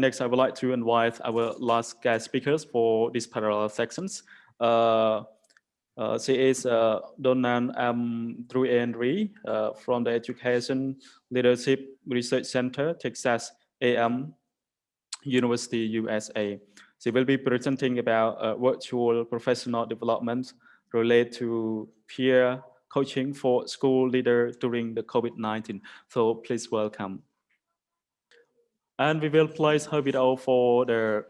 next, I would like to invite our last guest speakers for these parallel sections. She is Donna Druery from the Education Leadership Research Center, Texas A&M University, USA. She will be presenting about virtual professional development related to peer coaching for school leaders during the COVID-19. So please welcome. And we will place her video for her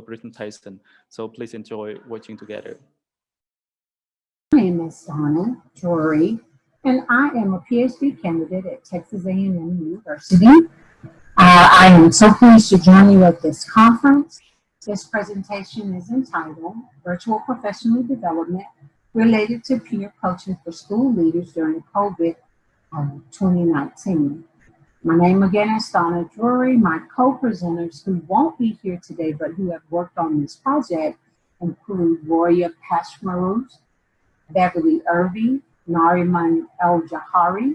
presentation. So please enjoy watching together. My name is Donna Druery, and I am a PhD candidate at Texas A&M University. I am so pleased to join you at this conference. This presentation is entitled Virtual Professional Development Related to Peer Coaching for School Leaders During COVID-19. My name again is Donna Druery. My co-presenters who won't be here today but who have worked on this project include Roya Pashmaruz, Beverly Irby, Nariman El-Jahari,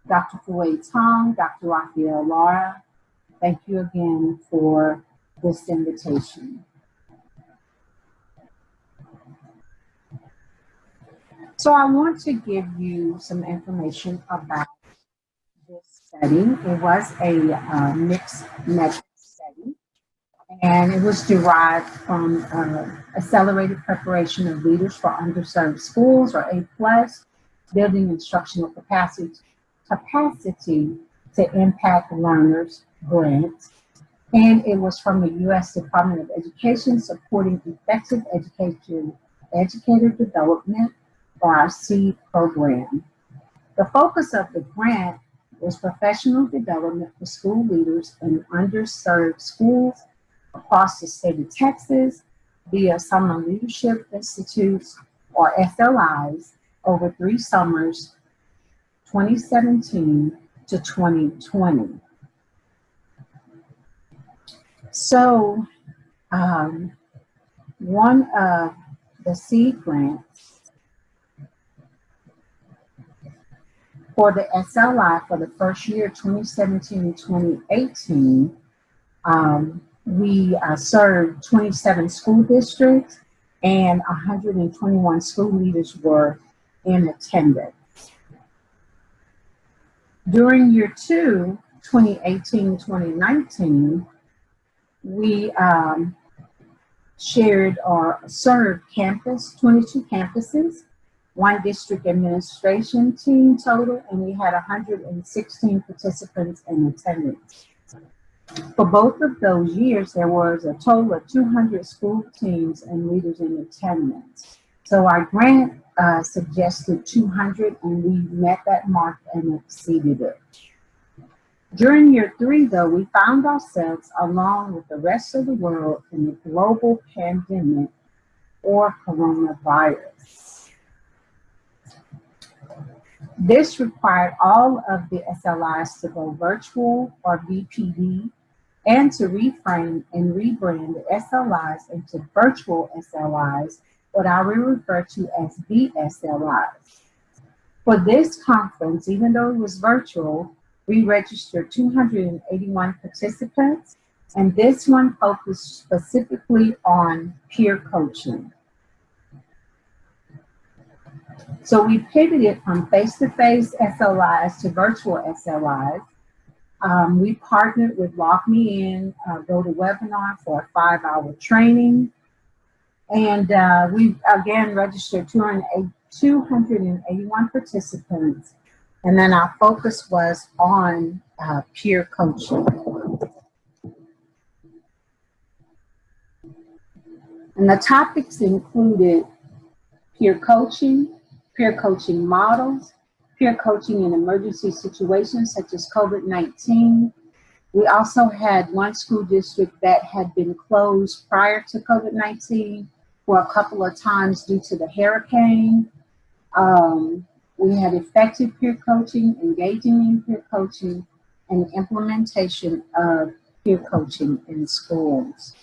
Dr. Fuwei Tong, Dr. Raphael Lara. Thank you again for this invitation. So I want to give you some information about this study. It was a mixed method study, and it was derived from accelerated preparation of leaders for underserved schools, or A+, building instructional capacity to impact learners grant. And it was from the U.S. Department of Education supporting effective educator development, or our SEED program. The focus of the grant was professional development for school leaders in underserved schools across the state of Texas via Summer Leadership Institutes, or SLIs, over 3 summers, 2017 to 2020. So one of the SEED grants for the SLI for the first year, 2017 and 2018, we served 27 school districts, and 121 school leaders were in attendance. During year 2, 2018-2019, we shared or served 22 campuses, 1 district administration team total, and we had 116 participants in attendance. For both of those years, there was a total of 200 school teams and leaders in attendance. So our grant suggested 200, and we met that mark and exceeded it. During year 3, though, we found ourselves, along with the rest of the world, in the global pandemic, or coronavirus. This required all of the SLIs to go virtual, or VPD, and to reframe and rebrand the SLIs into virtual SLIs, what I will refer to as VSLIs. For this conference, even though it was virtual, we registered 281 participants, and this one focused specifically on peer coaching. So we pivoted from face-to-face SLIs to virtual SLIs. We partnered with LogMeIn, GoToWebinar for a 5-hour training. And we again registered 281 participants. And then our focus was on peer coaching. And the topics included peer coaching models, peer coaching in emergency situations such as COVID-19. We also had 1 school district that had been closed prior to COVID-19 for a couple of times due to the hurricane. We had effective peer coaching, engaging in peer coaching, and implementation of peer coaching in schools.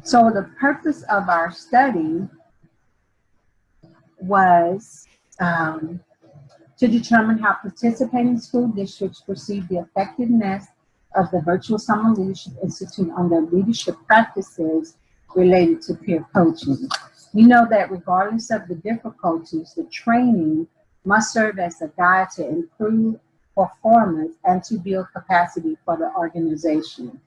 So the purpose of our study was to determine how participating school districts perceive the effectiveness of the Virtual Summer Leadership Institute on their leadership practices related to peer coaching. You know that regardless of the difficulties, the training must serve as a guide to improve performance and to build capacity for the organization.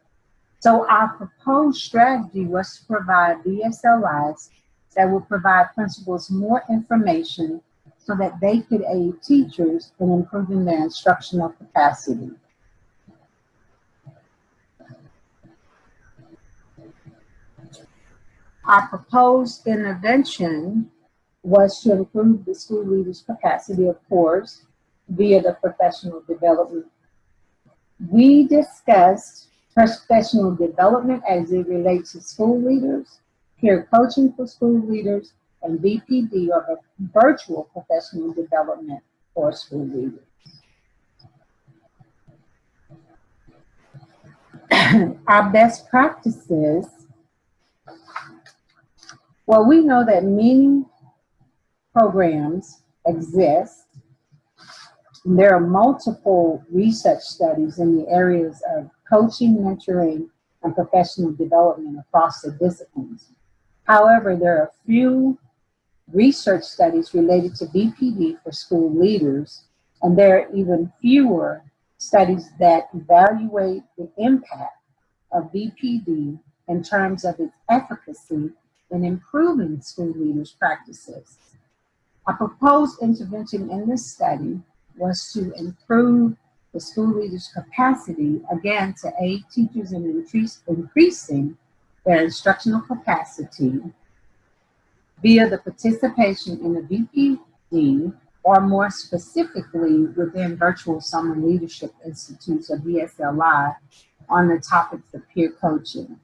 So our proposed strategy was to provide BSLIs that would provide principals more information so that they could aid teachers in improving their instructional capacity. Our proposed intervention was to improve the school leaders' capacity, of course, via the professional development. We discussed professional development as it relates to school leaders, peer coaching for school leaders, and VPD, or virtual professional development for school leaders. Our best practices. Well, we know that many programs exist. There are multiple research studies in the areas of coaching, mentoring, and professional development across the disciplines. However, there are few research studies related to BPD for school leaders, and there are even fewer studies that evaluate the impact of BPD in terms of its efficacy in improving school leaders' practices. A proposed intervention in this study was to improve the school leaders' capacity, again, to aid teachers in increasing their instructional capacity via the participation in the VPD, or more specifically within Virtual Summer Leadership Institutes, or VSLI, on the topics of peer coaching.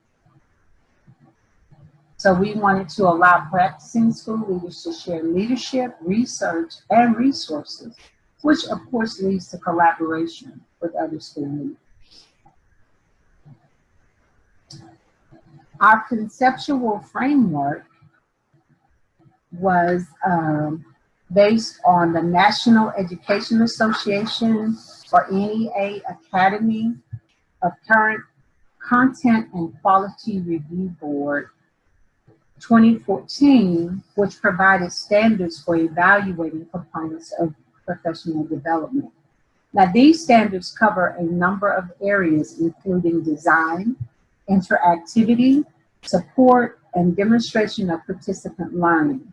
So we wanted to allow practicing school leaders to share leadership, research, and resources, which of course leads to collaboration with other school leaders. Our conceptual framework was based on the National Education Association, or NEA Academy of Current Content and Quality Review Board 2014, which provided standards for evaluating components of professional development. Now, these standards cover a number of areas, including design, interactivity, support, and demonstration of participant learning.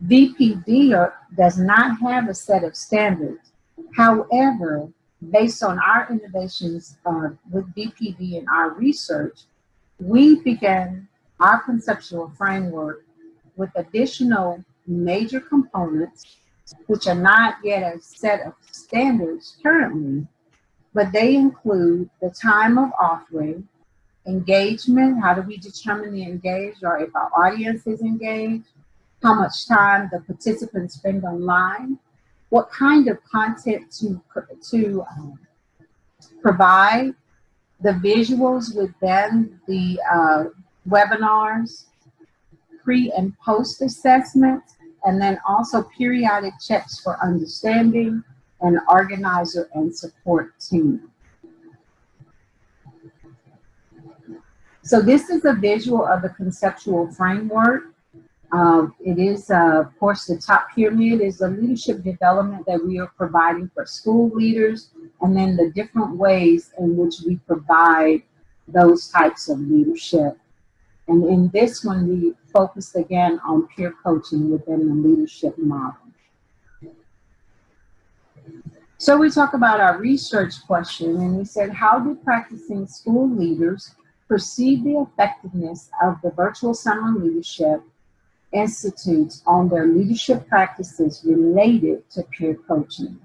VPD does not have a set of standards. However, based on our innovations with VPD and our research, we began our conceptual framework with additional major components, which are not yet a set of standards currently, but they include the time of offering, engagement, how do we determine the engaged, or if our audience is engaged, how much time the participants spend online, what kind of content to provide, the visuals within the webinars, pre and post assessments, and then also periodic checks for understanding, and organizer and support team. So this is a visual of the conceptual framework. It is, of course, the top pyramid is the leadership development that we are providing for school leaders, and then the different ways in which we provide those types of leadership. And in this one, we focused again on peer coaching within the leadership model. So we talk about our research question, and we said, how do practicing school leaders perceive the effectiveness of the Virtual Summer Leadership Institutes on their leadership practices related to peer coaching?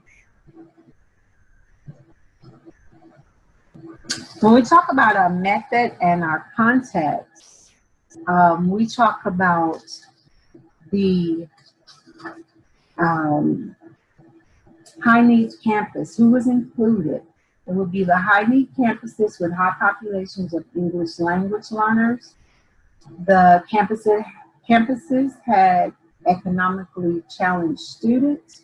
When we talk about our method and our context, we talk about the high needs campus. Who was included? It would be the high need campuses with high populations of English language learners. The campuses had economically challenged students.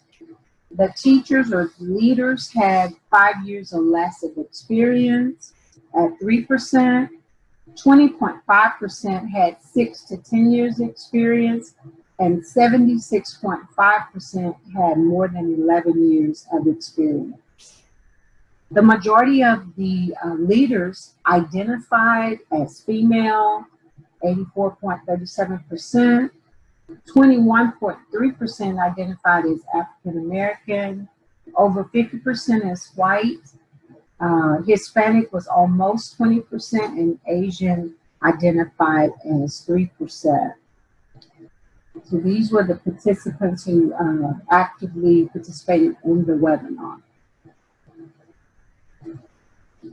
The teachers or leaders had 5 years or less of experience at 3%. 20.5% had 6 to 10 years experience, and 76.5% had more than 11 years of experience. The majority of the leaders identified as female, 84.37%. 21.3% identified as African American, over 50% as white. Hispanic was almost 20%, and Asian identified as 3%. So these were the participants who actively participated in the webinar.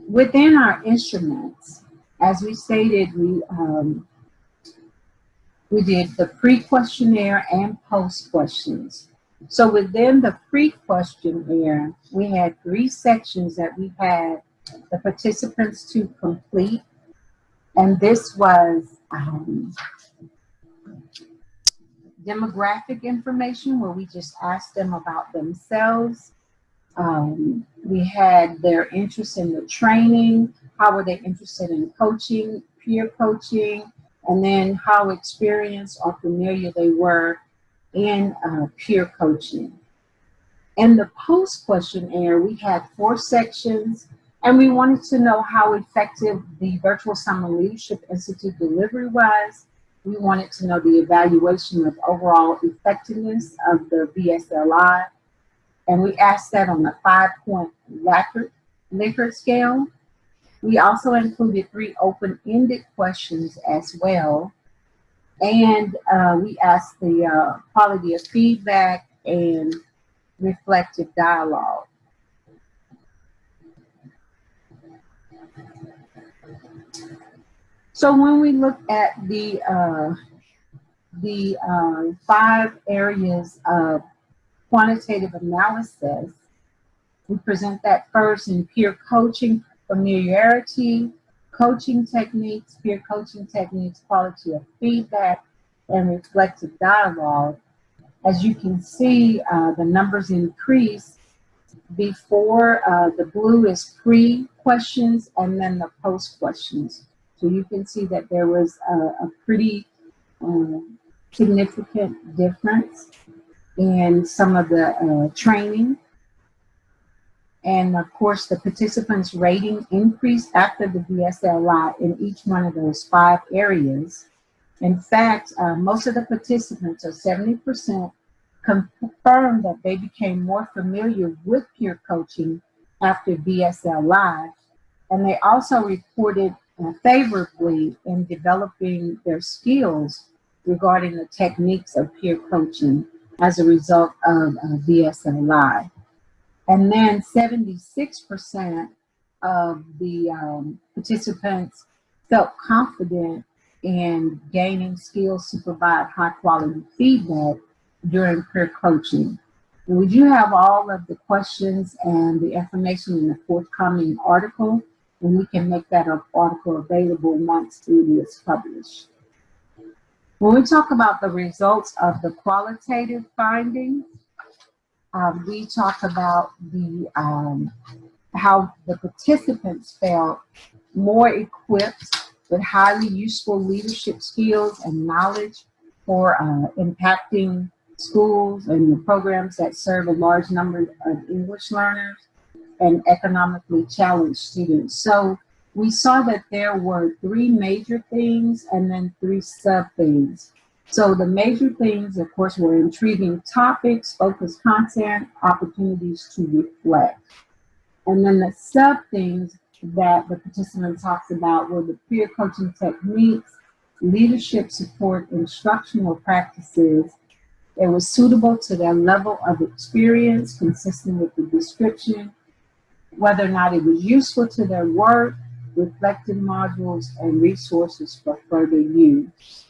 Within our instruments, as we stated, we did the pre-questionnaire and post-questions. So within the pre-questionnaire, we had 3 sections that we had the participants to complete. And this was demographic information, where we just asked them about themselves. We had their interest in the training, how were they interested in coaching, peer coaching, and then how experienced or familiar they were in peer coaching. In the post-questionnaire, we had 4 sections, and we wanted to know how effective the Virtual Summer Leadership Institute delivery was. We wanted to know the evaluation of overall effectiveness of the VSLI, and we asked that on a 5-point Likert scale. We also included 3 open-ended questions as well. And we asked the quality of feedback and reflective dialogue. So when we look at the 5 areas of quantitative analysis, we present that first in peer coaching, familiarity, coaching techniques, peer coaching techniques, quality of feedback, and reflective dialogue. As you can see, the numbers increase before the blue is pre-questions and then the post-questions. So you can see that there was a pretty significant difference in some of the training. And of course, the participants' rating increased after the VSLI in each one of those 5 areas. In fact, most of the participants, or 70%, confirmed that they became more familiar with peer coaching after VSLI. And they also reported favorably in developing their skills regarding the techniques of peer coaching as a result of VSLI. And then 76% of the participants felt confident in gaining skills to provide high quality feedback during peer coaching. And we do have all of the questions and the information in the forthcoming article, and we can make that article available once it is published. When we talk about the results of the qualitative findings, we talk about the how the participants felt more equipped with highly useful leadership skills and knowledge for impacting schools and the programs that serve a large number of English learners and economically challenged students. So we saw that there were 3 major things and then 3 sub-things. So the major things, of course, were intriguing topics, focused content, opportunities to reflect. And then the sub-things that the participant talks about were the peer coaching techniques, leadership support, instructional practices. It was suitable to their level of experience, consistent with the description, whether or not it was useful to their work, reflective modules, and resources for further use.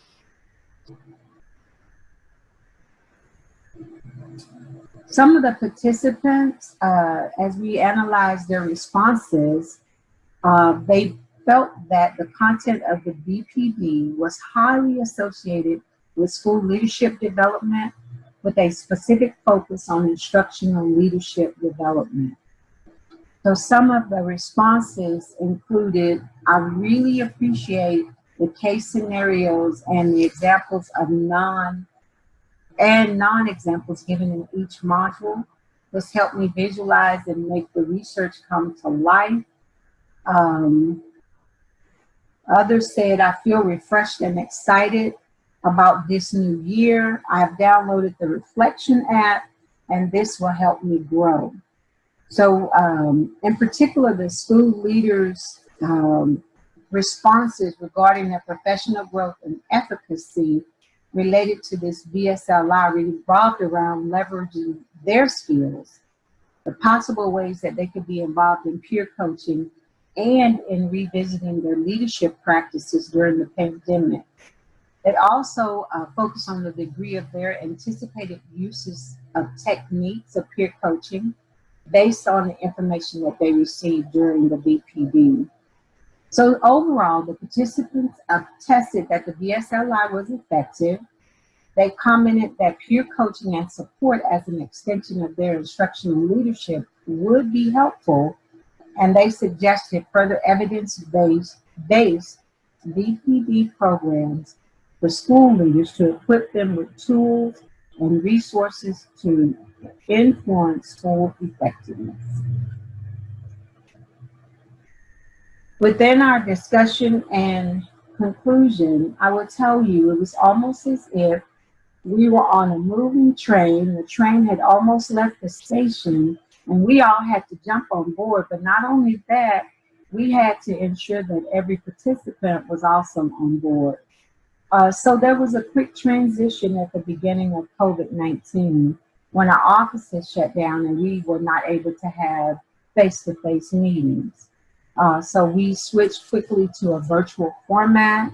Some of the participants, as we analyzed their responses, they felt that the content of the BPD was highly associated with school leadership development, with a specific focus on instructional leadership development. So some of the responses included, I really appreciate the case scenarios and the examples of non-examples given in each module. This helped me visualize and make the research come to life. Others said, I feel refreshed and excited about this new year. I've downloaded the Reflection app, and this will help me grow. So in particular, the school leaders' responses regarding their professional growth and efficacy related to this BSLI revolved around leveraging their skills, the possible ways that they could be involved in peer coaching, and in revisiting their leadership practices during the pandemic. It also focused on the degree of their anticipated uses of techniques of peer coaching based on the information that they received during the BPD. So overall, the participants attested that the BSLI was effective. They commented that peer coaching and support as an extension of their instructional leadership would be helpful, and they suggested further evidence-based BPD programs for school leaders to equip them with tools and resources to influence school effectiveness. Within our discussion and conclusion, I will tell you it was almost as if we were on a moving train. The train had almost left the station, and we all had to jump on board. But not only that, we had to ensure that every participant was also on board. So there was a quick transition at the beginning of COVID-19 when our offices shut down and we were not able to have face-to-face meetings. So we switched quickly to a virtual format.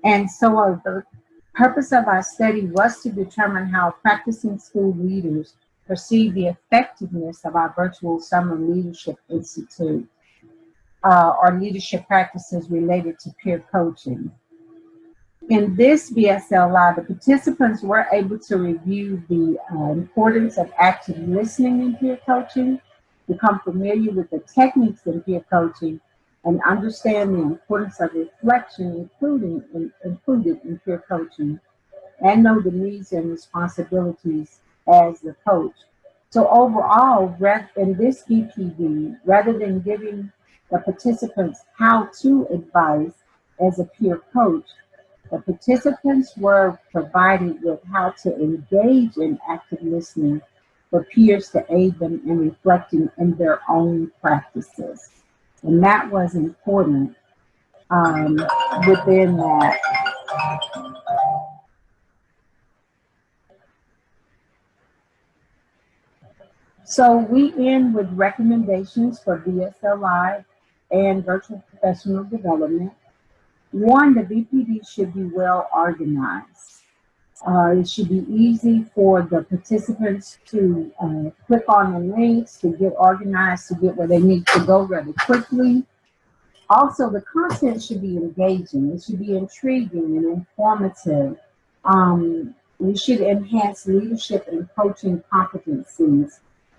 And so the purpose of our study was to determine how practicing school leaders perceive the effectiveness of our virtual Summer Leadership Institute or leadership practices related to peer coaching. In this BSLI, the participants were able to review the importance of active listening in peer coaching, become familiar with the techniques in peer coaching, and understand the importance of reflection included in peer coaching, and know the needs and responsibilities as the coach. So overall, in this BPD, rather than giving the participants how-to advice as a peer coach, the participants were provided with how to engage in active listening for peers to aid them in reflecting in their own practices. And that was important within that. So we end with recommendations for BSLI and virtual professional development. One, the BPD should be well organized. It should be easy for the participants to click on the links, to get organized, to get where they need to go rather quickly. Also, the content should be engaging. It should be intriguing and informative. We should enhance leadership and coaching competencies.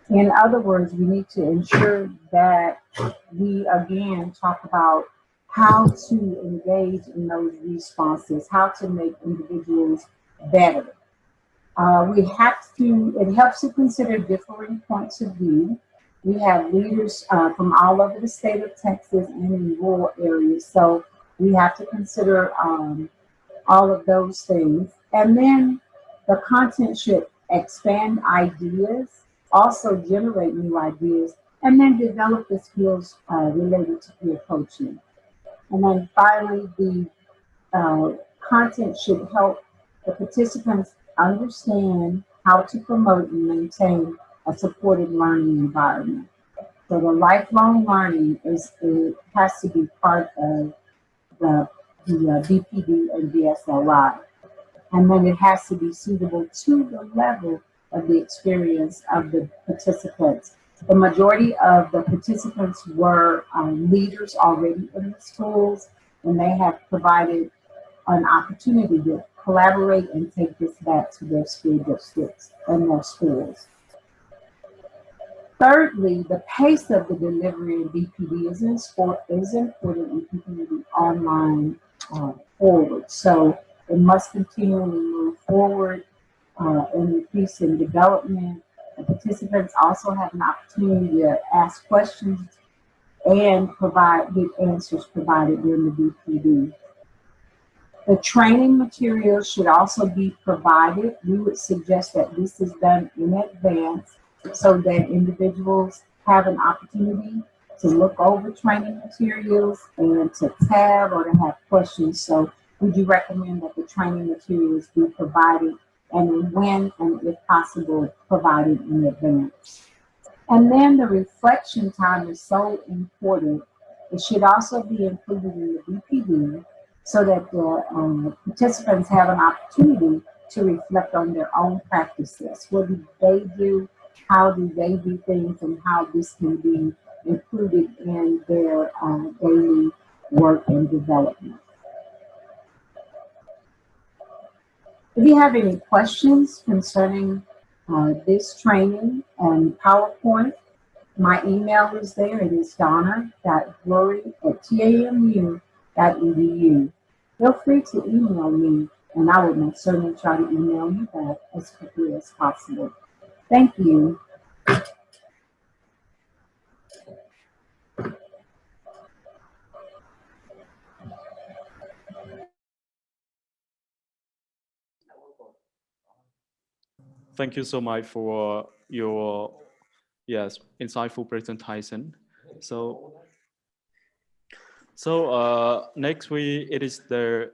In other words, we need to ensure that we, again, talk about how to engage in those responses, how to make individuals better. It helps to consider differing points of view. We have leaders from all over the state of Texas and in rural areas, so we have to consider all of those things. And then the content should expand ideas, also generate new ideas, and then develop the skills related to peer coaching. And then finally, the content should help the participants understand how to promote and maintain a supported learning environment. So the lifelong learning has to be part of the BPD and BSLI. And then it has to be suitable to the level of the experience of the participants. The majority of the participants were leaders already in the schools, and they have provided an opportunity to collaborate and take this back to their school districts and their schools. Thirdly, the pace of the delivery in BPD is important in keeping the online forward. So it must continually move forward and increase in development. The participants also have an opportunity to ask questions and get answers provided during the BPD. The training materials should also be provided. We would suggest that this is done in advance so that individuals have an opportunity to look over training materials and to tab or to have questions. So we do recommend that the training materials be provided and when and if possible provided in advance. And then the reflection time is so important. It should also be included in the BPD so that the participants have an opportunity to reflect on their own practices. What do they do? How do they do things? And how this can be included in their daily work and development. If you have any questions concerning this training and PowerPoint, my email is there. It is donna.druery@tamu.edu. Feel free to email me, and I will most certainly try to email you back as quickly as possible. Thank you. Thank you so much for your insightful presentation. So next it is the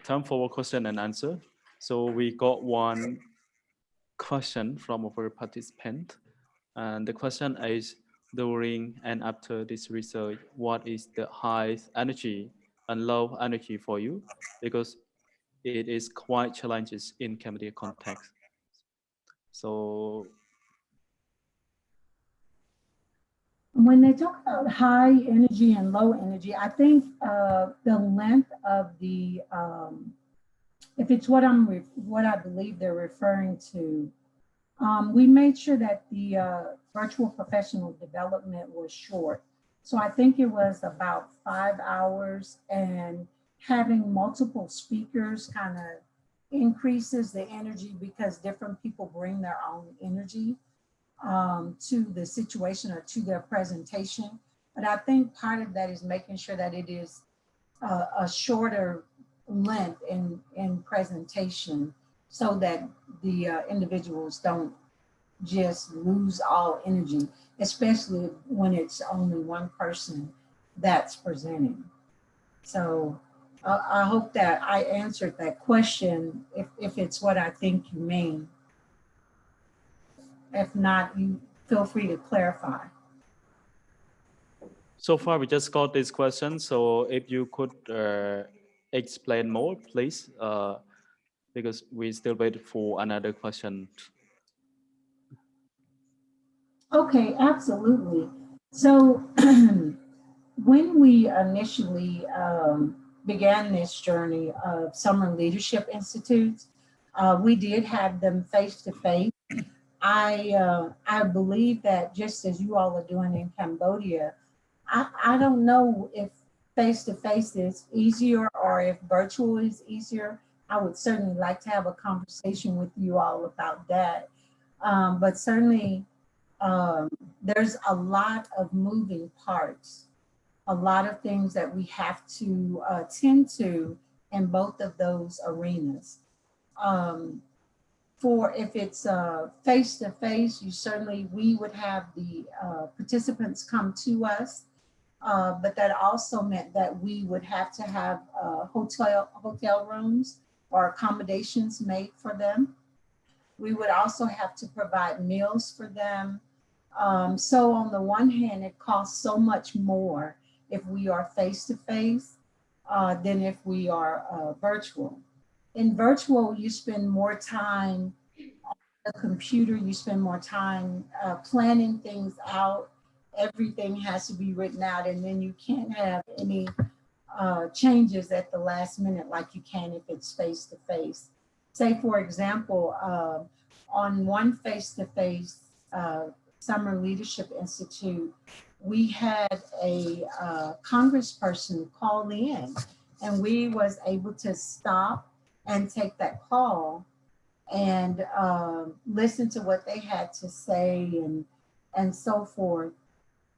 time for question and answer. So we got one question from our participant, and the question is: during and after this research, what is the high energy and low energy for you? Because it is quite challenges in Cambodia context. So when they talk about high energy and low energy, I think the length of the, if it's what I believe they're referring to, we made sure that the virtual professional development was short. So I think it was about 5 hours, and having multiple speakers kind of increases the energy because different people bring their own energy to the situation or to their presentation. But I think part of that is making sure that it is a shorter length in presentation so that the individuals don't just lose all energy, especially when it's only one person that's presenting. So I hope that I answered that question, if it's what I think you mean. If not, you feel free to clarify. So far, we just got this question. So if you could explain more, please, because we still wait for another question. Okay, absolutely. So when we initially began this journey of Summer Leadership Institutes, we did have them face-to-face. I believe that just as you all are doing in Cambodia, I don't know if face-to-face is easier or if virtual is easier. I would certainly like to have a conversation with you all about that. But certainly there's a lot of moving parts, a lot of things that we have to tend to in both of those arenas. For if it's face-to-face, we would have the participants come to us, but that also meant that we would have to have hotel rooms or accommodations made for them. We would also have to provide meals for them. So on the one hand, it costs so much more if we are face-to-face than if we are virtual. In virtual, you spend more time on the computer, you spend more time planning things out. Everything has to be written out, and then you can't have any changes at the last minute like you can if it's face-to-face. Say, for example, on one face-to-face Summer Leadership Institute, we had a congressperson call in, and we was able to stop and take that call and listen to what they had to say and so forth.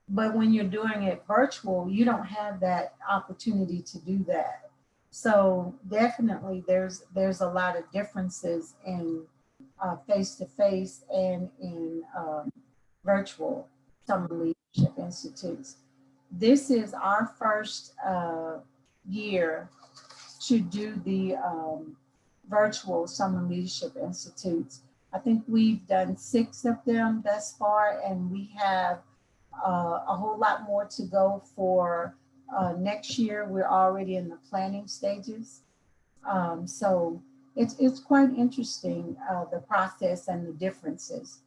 But when you're doing it virtual, you don't have that opportunity to do that. So definitely there's a lot of differences in face-to-face and in virtual Summer Leadership Institutes. This is our first year to do the virtual Summer Leadership Institutes. I think we've done 6 of them thus far, and we have a whole lot more to go for next year. We're already in the planning stages. So it's quite interesting, the process and the differences.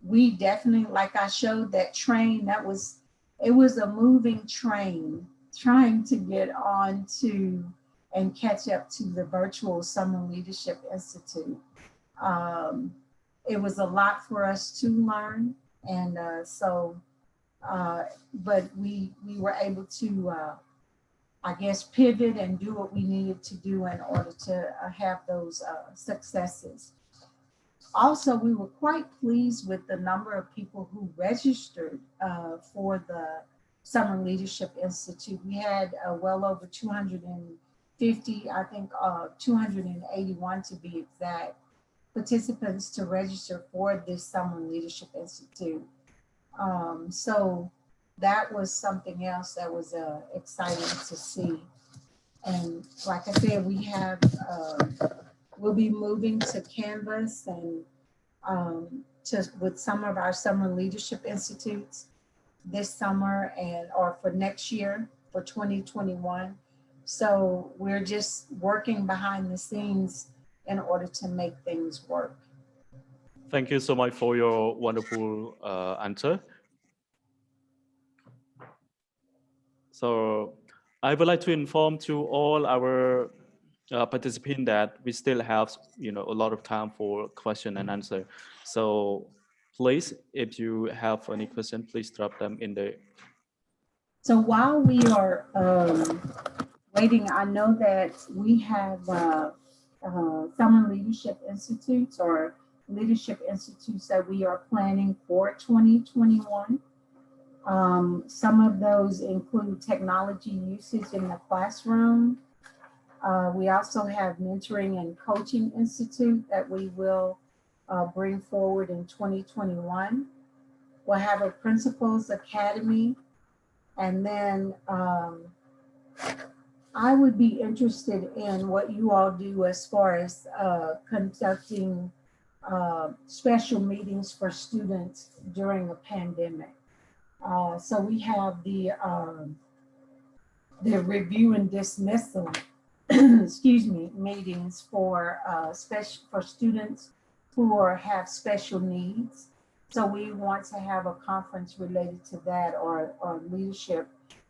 We definitely, like I showed that train, it was a moving train trying to get on to and catch up to the virtual Summer Leadership Institute. It was a lot for us to learn, and but we were able to, I guess, pivot and do what we needed to do in order to have those successes. Also, we were quite pleased with the number of people who registered for the Summer Leadership Institute. We had well over 250, I think 281 to be exact, participants to register for this Summer Leadership Institute. So that was something else that was exciting to see. And like I said, we have, we'll be moving to Canvas and with some of our Summer Leadership Institutes this summer or for next year, for 2021. So we're just working behind the scenes in order to make things work. Thank you so much for your wonderful answer. So I would like to inform to all our participants that we still have, a lot of time for question and answer. So please, if you have any question, please drop them in the. So while we are waiting, I know that we have Summer Leadership Institutes or Leadership Institutes that we are planning for 2021. Some of those include technology usage in the classroom. We also have Mentoring and Coaching Institute that we will bring forward in 2021. We'll have a Principals Academy. And then I would be interested in what you all do as far as conducting special meetings for students during a pandemic. So we have the review and dismissal, excuse me, meetings for students who have special needs. So we want to have a conference related to that, or leadership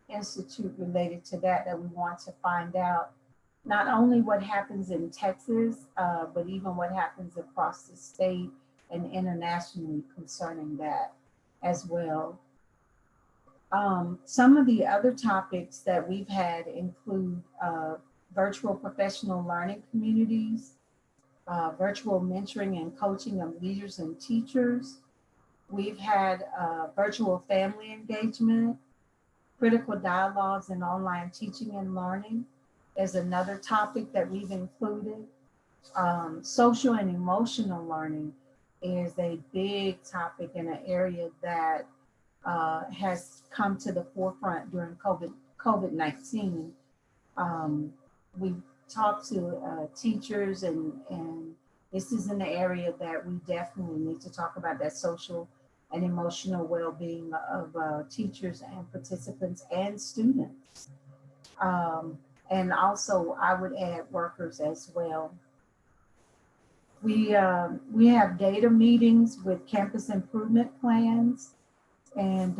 institute related to that we want to find out not only what happens in Texas, but even what happens across the state and internationally concerning that as well. Some of the other topics that we've had include virtual professional learning communities, virtual mentoring and coaching of leaders and teachers. We've had virtual family engagement, critical dialogues in online teaching and learning is another topic that we've included. Social and emotional learning is a big topic in an area that has come to the forefront during COVID-19. We talked to teachers and this is an area that we definitely need to talk about, that social and emotional well-being of teachers and participants and students. And also I would add workers as well. We have data meetings with campus improvement plans, and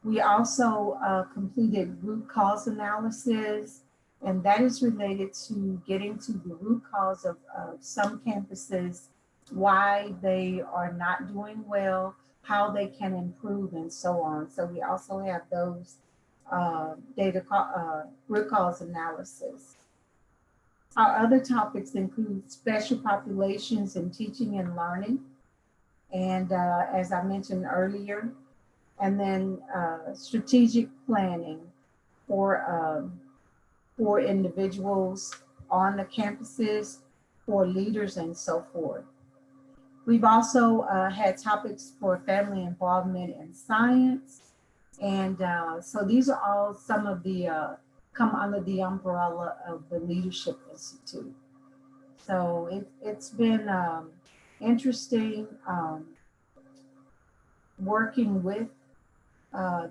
We also completed root cause analysis, and that is related to getting to the root cause of some campuses, why they are not doing well, how they can improve, and so on. So we also have those root cause analysis. Our other topics include special populations in teaching and learning, and as I mentioned earlier, and then strategic planning for individuals on the campuses, for leaders, and so forth. We've also had topics for family involvement in science, and so these are all some of the come under the umbrella of the Leadership Institute. So it's been interesting working with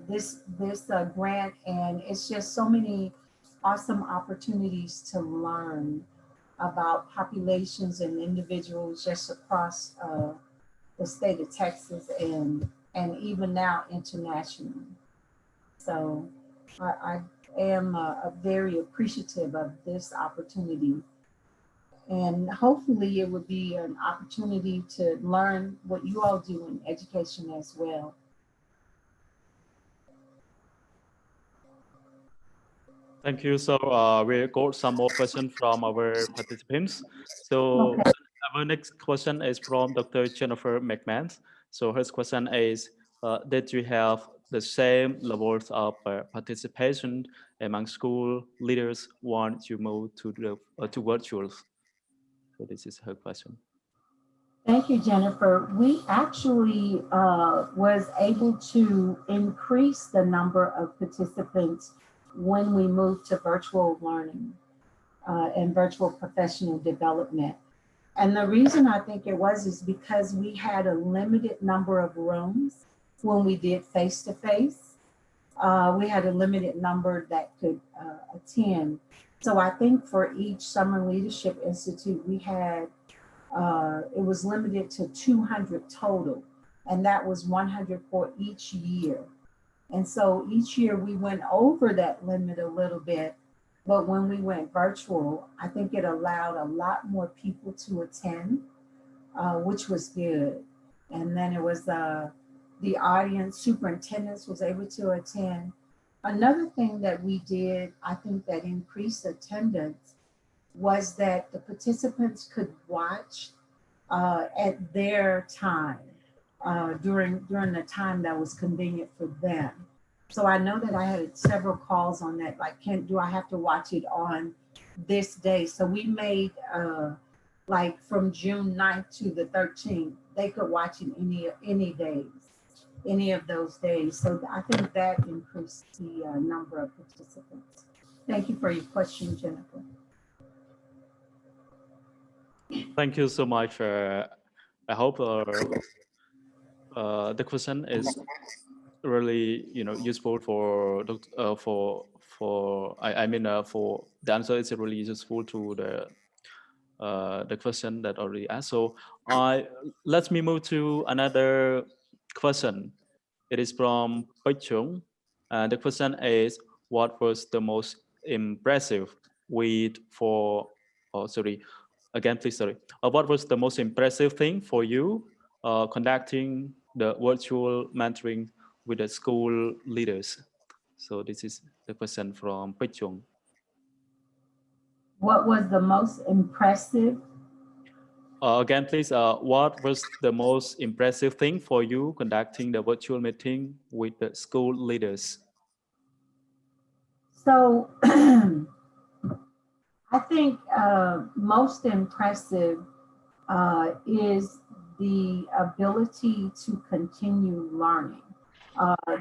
this grant, and it's just so many awesome opportunities to learn about populations and individuals just across the state of Texas and even now internationally. So I am very appreciative of this opportunity, and hopefully it would be an opportunity to learn what you all do in education as well. Thank you. So we got some more questions from our participants. So Okay. our next question is from Dr. Jennifer McMahon. So her question is, did you have the same levels of participation among school leaders once you moved to the to virtual? So this is her question. Thank you, Jennifer. We actually was able to increase the number of participants when we moved to virtual learning and virtual professional development. And the reason I think it was is because we had a limited number of rooms when we did face-to-face. We had a limited number that could attend. So I think for each Summer Leadership Institute, we had it was limited to 200 total, and that was 100 for each year. And so each year we went over that limit a little bit, but when we went virtual, I think it allowed a lot more people to attend, which was good. And then it was the audience, superintendents was able to attend. Another thing that we did, I think that increased attendance, was that the participants could watch at their time during the time that was convenient for them. So I know that I had several calls on that, like, do I have to watch it on this day? So we made like from June 9th to the 13th, they could watch it any days, any of those days. So I think that increased the number of participants. Thank you for your question, Jennifer. Thank you so much. I hope the question is really useful for I mean for the answer is really useful to the question that already asked. So let me move to another question. It is from Bách Chung, and the question is, what was the most impressive with for sorry again please sorry what was the most impressive thing for you conducting the virtual mentoring with the school leaders? So this is the question from Bách Chung. What was the most impressive? Again, please, what was the most impressive thing for you conducting the virtual meeting with the school leaders? So I think most impressive is the ability to continue learning.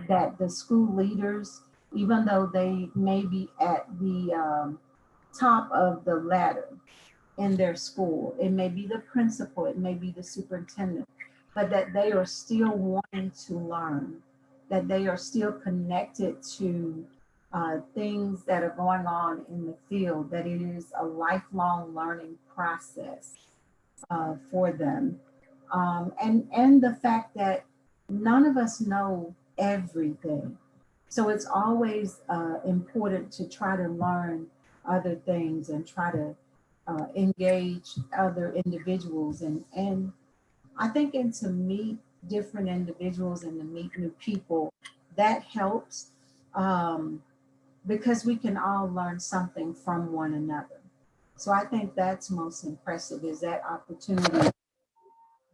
That the school leaders, even though they may be at the top of the ladder in their school, it may be the principal, it may be the superintendent, but that they are still wanting to learn, that they are still connected to things that are going on in the field, that it is a lifelong learning process for them. And the fact that none of us know everything. So it's always important to try to learn other things and try to engage other individuals. And I think, and to meet different individuals and to meet new people, that helps because we can all learn something from one another. So I think that's most impressive, is that opportunity to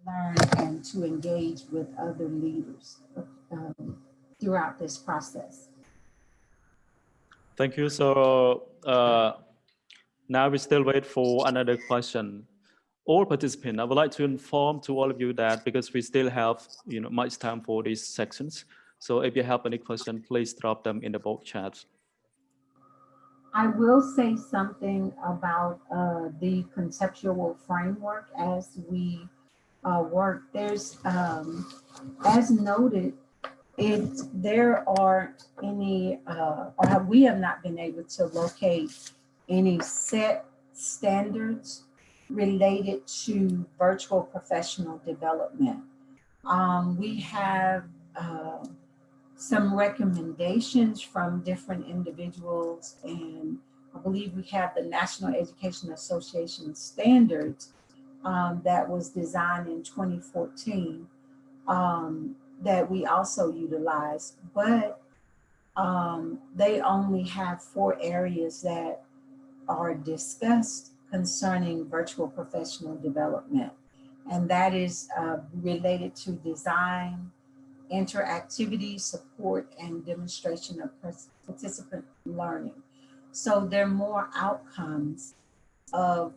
learn and to engage with other leaders throughout this process. Thank you. So now we still wait for another question. All participants, I would like to inform to all of you that because we still have much time for these sections. So if you have any question, please drop them in the box chat. I will say something about the conceptual framework as we work. There's, as noted, there aren't any, or we have not been able to locate any set standards related to virtual professional development. We have some recommendations from different individuals, and I believe we have the National Education Association standards that was designed in 2014 that we also utilize, but they only have 4 areas that are discussed concerning virtual professional development, and that is related to design, interactivity, support, and demonstration of participant learning. So there are more outcomes of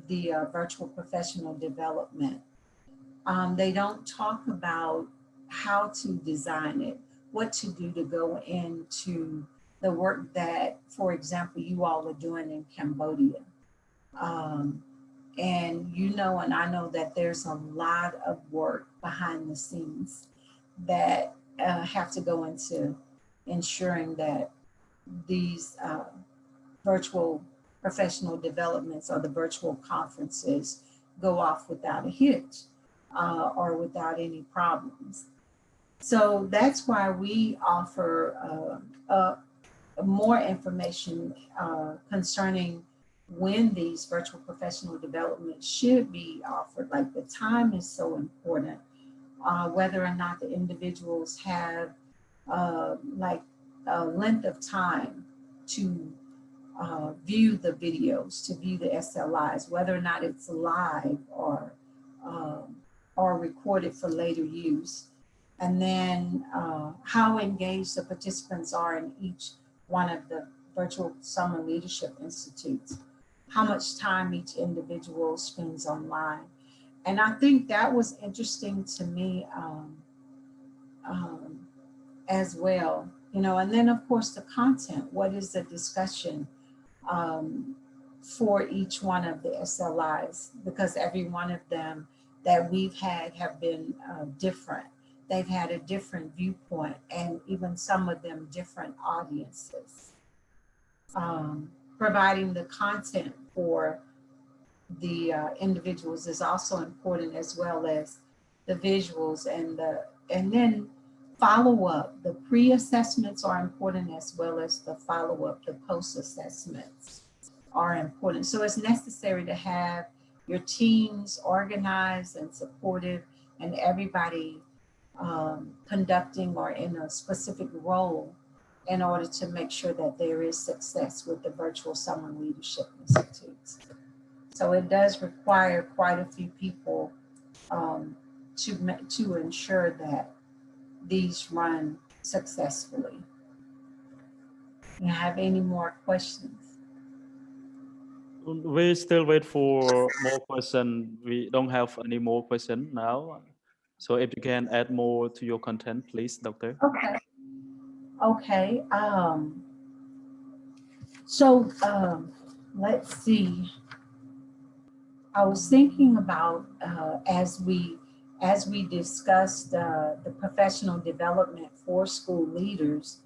the virtual professional development. They don't talk about how to design it, what to do to go into the work that, for example, you all are doing in Cambodia. And and I know that there's a lot of work behind the scenes that have to go into ensuring that these virtual professional developments or the virtual conferences go off without a hitch or without any problems. So that's why we offer more information concerning when these virtual professional development should be offered. Like, the time is so important, whether or not the individuals have like a length of time to view the videos, to view the SLIs, whether or not it's live or recorded for later use. And then how engaged the participants are in each one of the virtual summer leadership institutes, how much time each individual spends online. And I think that was interesting to me as well, and then of course the content, what is the discussion for each one of the SLIs, because every one of them that we've had have been different. They've had a different viewpoint, and even some of them different audiences. Providing the content for the individuals is also important, as well as the visuals and then follow-up. The pre-assessments are important, as well as the follow-up. The post-assessments are important. So it's necessary to have your teams organized and supportive, and everybody conducting or in a specific role in order to make sure that there is success with the virtual summer leadership institutes. So it does require quite a few people to ensure that these run successfully. Do you have any more questions? We still wait for more questions. We don't have any more questions now. So if you can add more to your content, please, Doctor. Okay. So let's see. I was thinking about as we discussed the professional development for school leaders.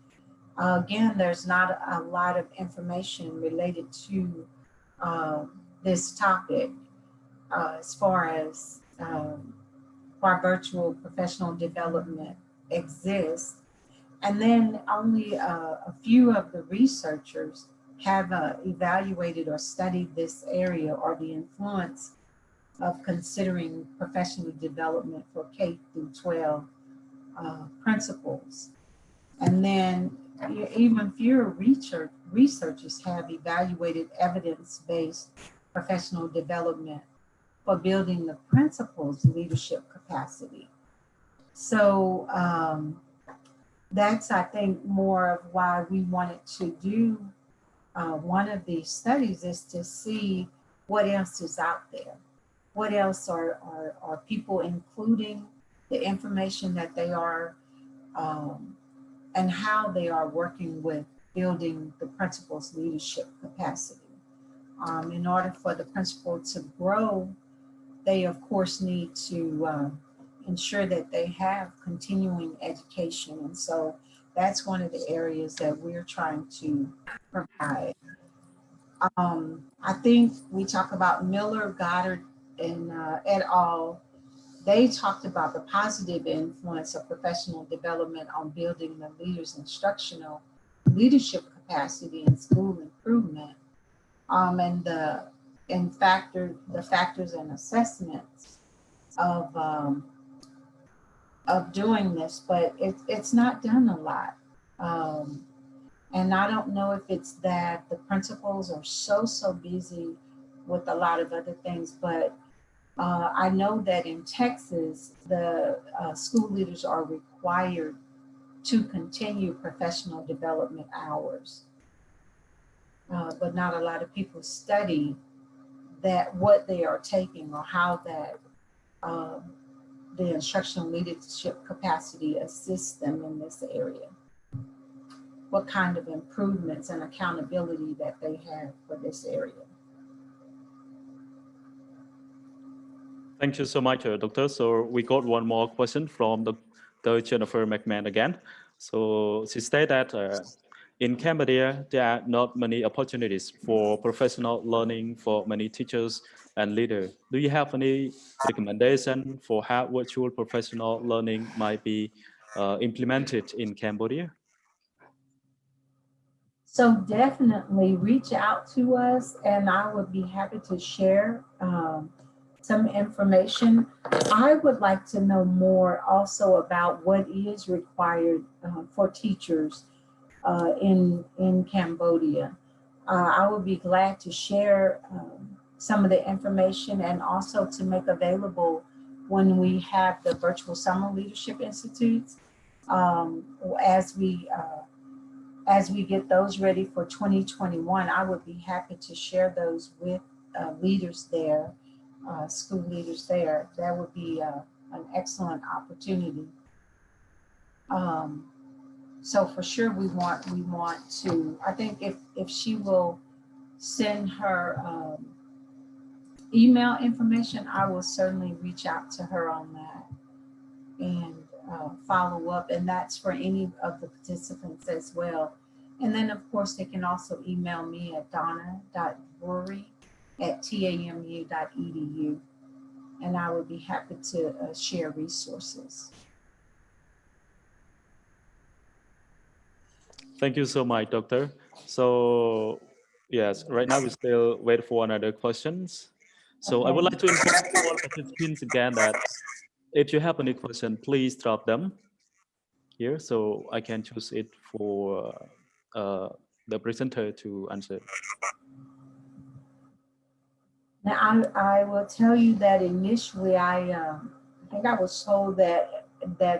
Again, there's not a lot of information related to this topic as far as why virtual professional development exists. And then only a few of the researchers have evaluated or studied this area or the influence of considering professional development for K through 12 principals. And then even fewer researchers have evaluated evidence-based professional development for building the principal's leadership capacity. So that's, I think, more of why we wanted to do one of these studies, is to see what else is out there. What else are people including the information that they are and how they are working with building the principal's leadership capacity. In order for the principal to grow, they of course need to ensure that they have continuing education. And so that's one of the areas that we're trying to provide. I think we talk about Miller, Goddard, and et al. They talked about the positive influence of professional development on building the leader's instructional leadership capacity and school improvement, and the factors and assessments of doing this, but it's not done a lot. And I don't know if it's that the principals are so busy with a lot of other things, but I know that in Texas, the school leaders are required to continue professional development hours. But not a lot of people study that, what they are taking or how that the instructional leadership capacity assists them in this area. What kind of improvements and accountability that they have for this area. Thank you so much, Doctor. So we got one more question from Dr. Jennifer McMahon again. So she said that in Cambodia, there are not many opportunities for professional learning for many teachers and leaders. Do you have any recommendation for how virtual professional learning might be implemented in Cambodia? So definitely reach out to us, and I would be happy to share some information. I would like to know more also about what is required for teachers in Cambodia. I would be glad to share some of the information, and also to make available when we have the virtual summer leadership institutes, as we get those ready for 2021. I would be happy to share those with leaders there, school leaders there. That would be an excellent opportunity. So for sure, we want to, I think if she will send her email information, I will certainly reach out to her on that and follow up. And that's for any of the participants as well. And then of course, they can also email me at donna.druery@tamu.edu. And I would be happy to share resources. Thank you so much, Doctor. So yes, right now we still wait for another questions. So I would like to inform all participants again that if you have any question, please drop them here so I can choose it for the presenter to answer. Now, I will tell you that initially I think I was told that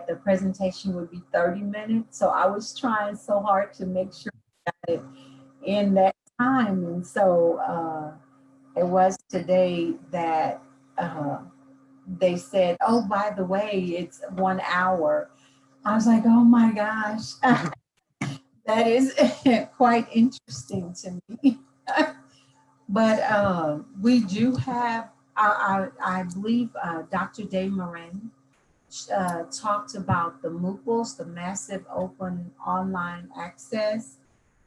the presentation would be 30 minutes. So I was trying so hard to make sure that in that time. And so it was today that they said, oh, by the way, it's 1 hour. I was like, oh my gosh, that is quite interesting to me. But we do have, I believe Dr. Desmarais talked about the MOOCs, the massive open online access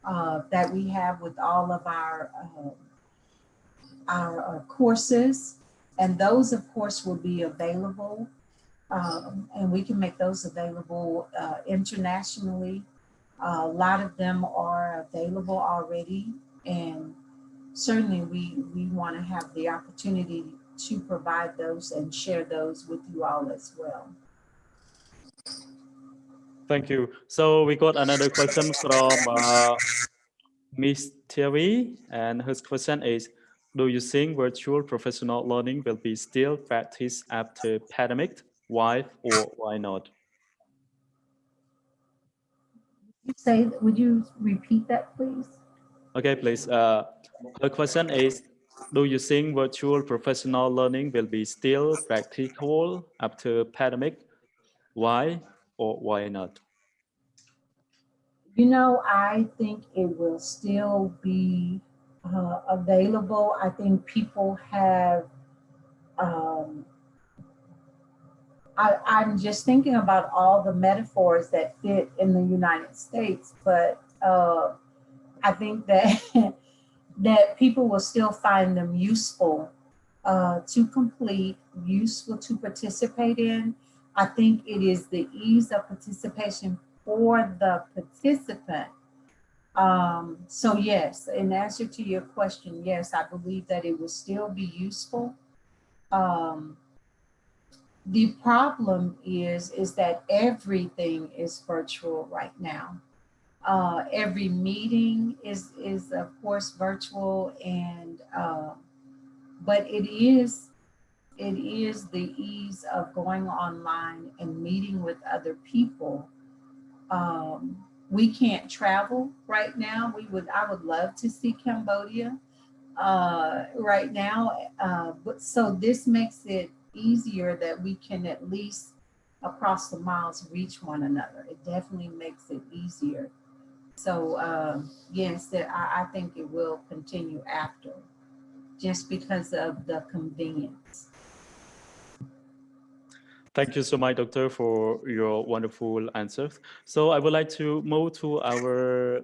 that we have with all of our courses. And those, of course, will be available and we can make those available internationally. A lot of them are available already, and certainly we want to have the opportunity to provide those and share those with you all as well. Thank you. So we got another question from Miss Thierry, and her question is, do you think virtual professional learning will be still practiced after pandemic? Why or why not? Would you repeat that, please? Okay, please. Her question is, do you think virtual professional learning will be still practical after pandemic? Why or why not? You know, I think it will still be available. I think people have, I'm just thinking about all the metaphors that fit in the United States, but I think that that people will still find them useful to complete, useful to participate in. I think it is the ease of participation for the participant. So yes, in answer to your question, yes, I believe that it will still be useful. The problem is that everything is virtual right now. Every meeting is of course virtual, and but it is the ease of going online and meeting with other people. We can't travel right now. I would love to see Cambodia right now, but so this makes it easier that we can at least across the miles reach one another. It definitely makes it easier. So yes, I think it will continue after, just because of the convenience. Thank you so much, Doctor, for your wonderful answers. So I would like to move to our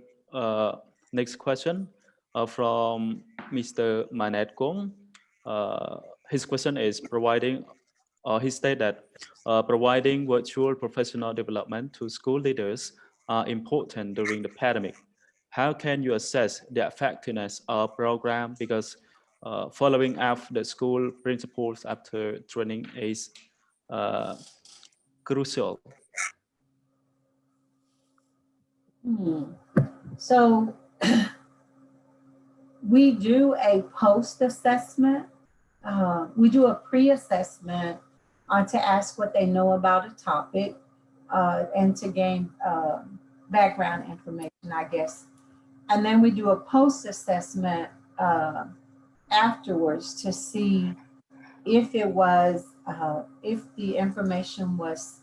next question from Mr. Manet Kong. His question is he stated that providing virtual professional development to school leaders are important during the pandemic. How can you assess the effectiveness of program? Because following up the school principals after training is crucial. So we do a post-assessment. We do a pre-assessment to ask what they know about a topic and to gain background information, I guess. And then we do a post-assessment afterwards to see if it was, if the information was,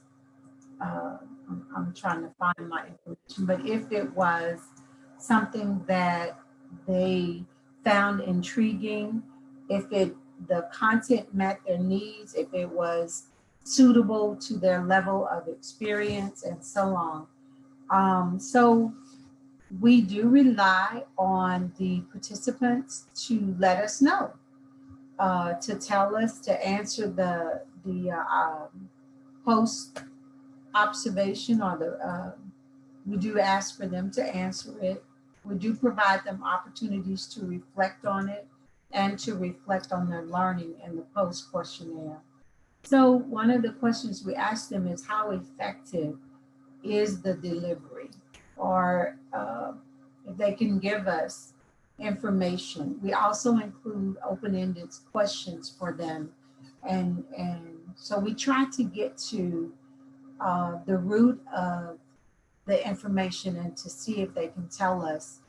I'm trying to find my information, but if it was something that they found intriguing, if the content met their needs, if it was suitable to their level of experience, and so on. So we do rely on the participants to let us know, to tell us, to answer the post observation, or we do ask for them to answer it. We do provide them opportunities to reflect on it and to reflect on their learning in the post questionnaire. So one of the questions we ask them is, how effective is the delivery? Or if they can give us information. We also include open-ended questions for them. And so we try to get to the root of the information and to see if they can tell us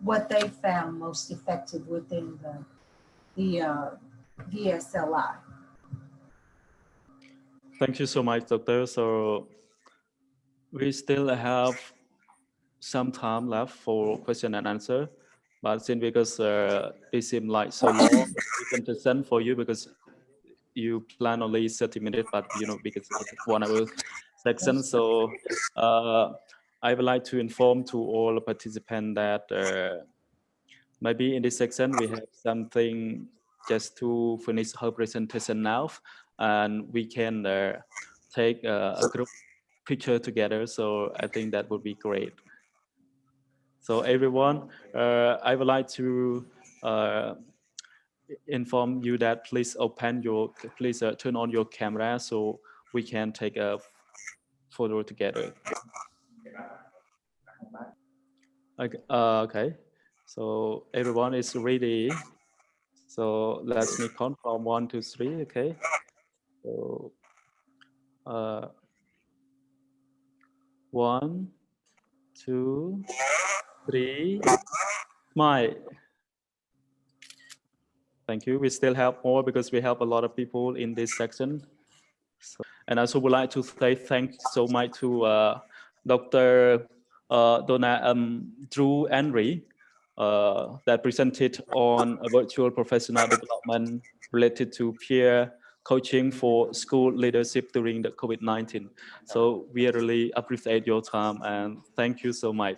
what they found most effective within the VSLI. Thank you so much, Doctor. So we still have some time left for question and answer, but since because it seemed like so long, we can send for you because you plan only 30 minutes, but because it's 1 hour section. So I would like to inform to all participants that maybe in this section we have something just to finish her presentation now. and we can take a group picture together. So I think that would be great. So everyone, I would like to inform you that please turn on your camera so we can take a photo together. Okay, so everyone is ready. So let me count from 1 to 3. Okay. So 1, 2, 3. Smile. Thank you. We still have more because we have a lot of people in this section. So, and I also would like to say thanks so much to Dr. Donna, Druery, that presented on a virtual professional development related to peer coaching for school leadership during the COVID-19. So we really appreciate your time and thank you so much.